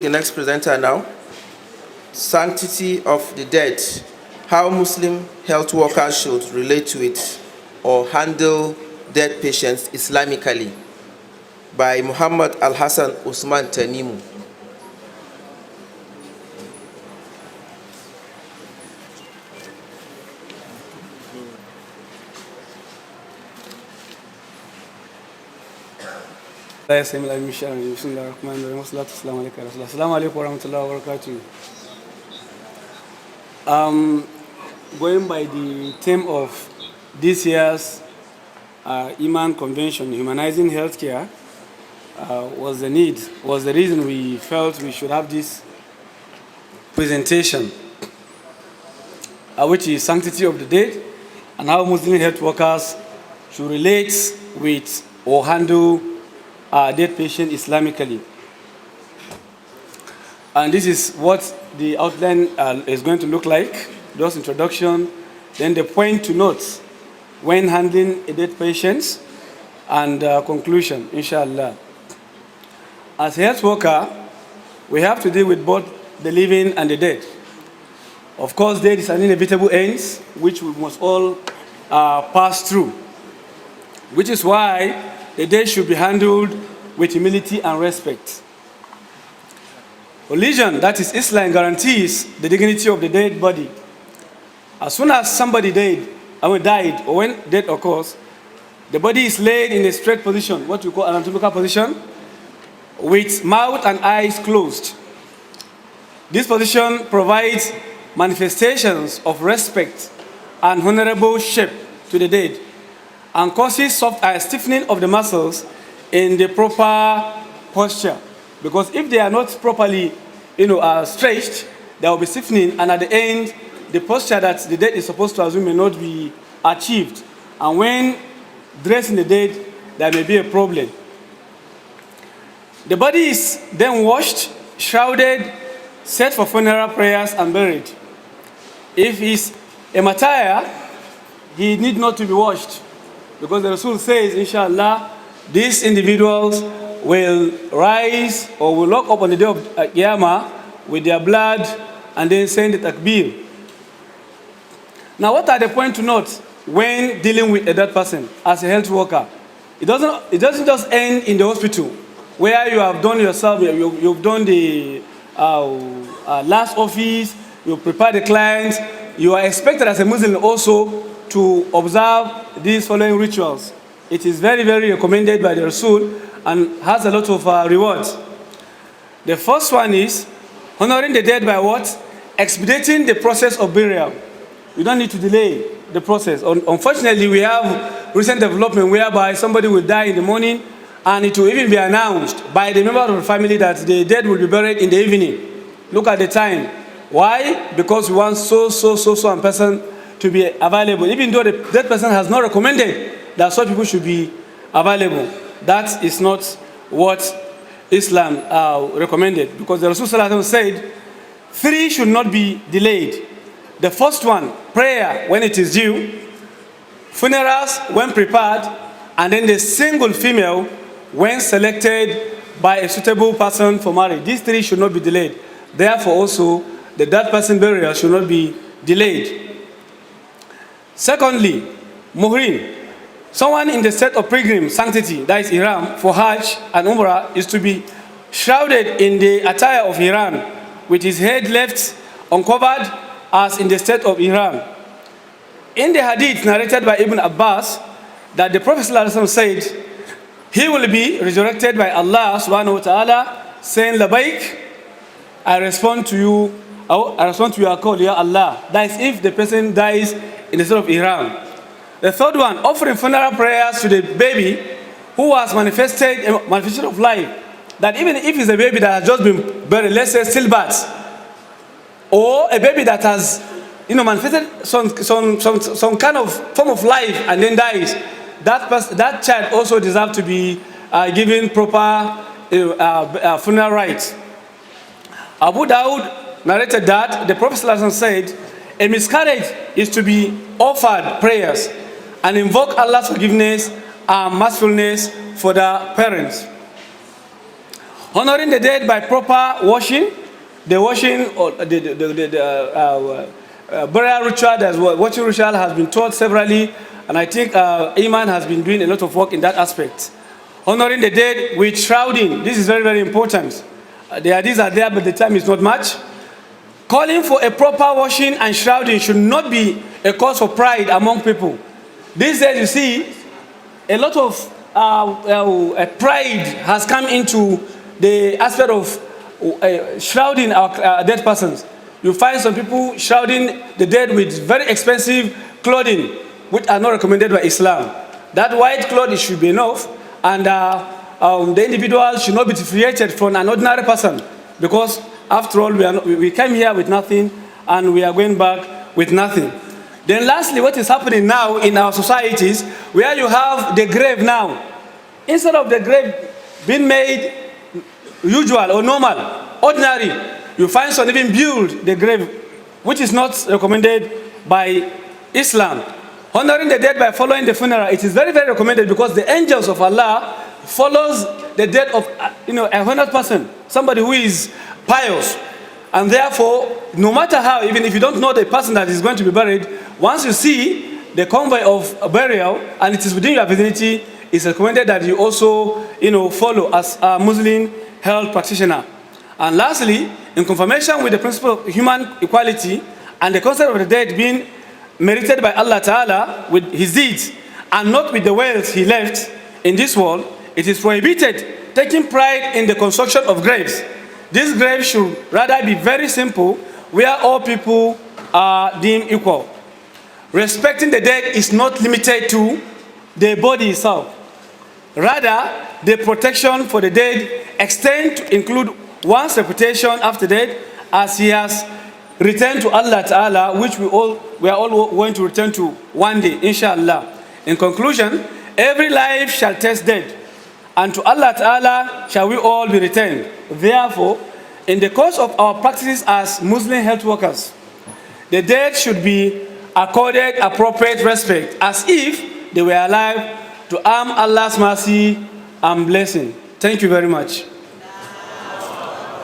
The next presenter now, Sanctity of the Dead, how Muslim health workers should relate to it or handle dead patients Islamically, by Muhammad Al-Hassan Usman Tanimu. Going by the theme of this year's Iman convention, humanizing healthcare, was the reason we felt we should have this presentation, which is sanctity of the dead and how Muslim health workers should relate with or handle dead patient Islamically. And this is what the outline is going to look like. Just introduction, then the point to note when handling a dead patient, and conclusion, inshallah. As a health worker, we have to deal with both the living and the dead. Of course, death is an inevitable end, which we must all pass through, which is why the dead should be handled with humility and respect. Religion, that is Islam, guarantees the dignity of the dead body. As soon as somebody died, or when death occurs, the body is laid in a straight position, what we call anatomical position, with mouth and eyes closed. This position provides manifestations of respect and honorable shape to the dead, and causes stiffening of the muscles in the proper posture. Because if they are not properly, stretched, there will be stiffening, and at the end, the posture that the dead is supposed to assume may not be achieved. And when dressing the dead, there may be a problem. The body is then washed, shrouded, set for funeral prayers, and buried. If he's a martyr, he need not to be washed, because the Rasul says, inshallah, these individuals will rise or will lock up on the day of Qiyamah with their blood and then send the takbir. Now, what are the points to note when dealing with a dead person as a health worker? It doesn't just end in the hospital where you have done yourself, you've done the last office, you prepare the clients. You are expected as a Muslim also to observe these following rituals. It is very, very recommended by the Rasul and has a lot of rewards. The first one is honoring the dead by what? Expediting the process of burial. You don't need to delay the process. Unfortunately, we have recent development whereby somebody will die in the morning and it will even be announced by the member of the family that the dead will be buried in the evening. Look at the time. Why? Because we want so a person to be available, even though the dead person has not recommended that such people should be available. That is not what Islam recommended, because the Rasul said 3 should not be delayed. The first one, prayer when it is due, funerals when prepared, and then the single female when selected by a suitable person for marriage. These 3 should not be delayed. Therefore also, the dead person burial should not be delayed. Secondly, muhrim. Someone in the state of pilgrim sanctity, that is ihram, for Hajj and Umrah, is to be shrouded in the attire of ihram, with his head left uncovered as in the state of ihram. In the hadith narrated by Ibn Abbas, that the Prophet ﷺ said, he will be resurrected by Allah subhanahu wa ta'ala, saying, Labaik, I respond to you, I respond to your call, Ya Allah. That is if the person dies in the state of ihram. The third one, offering funeral prayers to the baby who has manifested a manifestation of life. That even if it's a baby that has just been buried, let's say stillbirth, or a baby that has, manifested some kind of form of life and then dies, that child also deserves to be given proper funeral rites. Abu Dawud narrated that the Prophet ﷺ said, a miscarriage is to be offered prayers and invoke Allah's forgiveness and mercifulness for the parents. Honoring the dead by proper washing, the washing or burial ritual, that's what washing ritual has been taught severally, and I think Iman has been doing a lot of work in that aspect. Honoring the dead with shrouding, this is very, very important. The ideas are there, but the time is not much. Calling for a proper washing and shrouding should not be a cause for pride among people. These days, you see, a lot of pride has come into the aspect of shrouding our dead persons. You find some people shrouding the dead with very expensive clothing, which are not recommended by Islam. That white cloth should be enough, and the individual should not be differentiated from an ordinary person, because after all, we came here with nothing, and we are going back with nothing. Then lastly, what is happening now in our societies, where you have the grave now, instead of the grave being made usual or normal, ordinary, you find some even build the grave, which is not recommended by Islam. Honoring the dead by following the funeral, it is very, very recommended, because the angels of Allah follows the death of a 100%, somebody who is pious. And therefore, no matter how, even if you don't know the person that is going to be buried, once you see the convoy of burial and it is within your vicinity, it's recommended that you also follow as a Muslim health practitioner. And lastly, in confirmation with the principle of human equality and the concept of the dead being merited by Allah Ta'ala with his deeds and not with the wealth he left in this world, it is prohibited taking pride in the construction of graves. This grave should rather be very simple, where all people are deemed equal. Respecting the dead is not limited to the body itself. Rather, the protection for the dead extends to include one's reputation after death, as he has returned to Allah Ta'ala, which we are all going to return to one day, inshallah. In conclusion, every life shall taste death, and to Allah Ta'ala shall we all be returned. Therefore, in the course of our practices as Muslim health workers, the dead should be accorded appropriate respect, as if they were alive, to earn Allah's mercy and blessing. Thank you very much.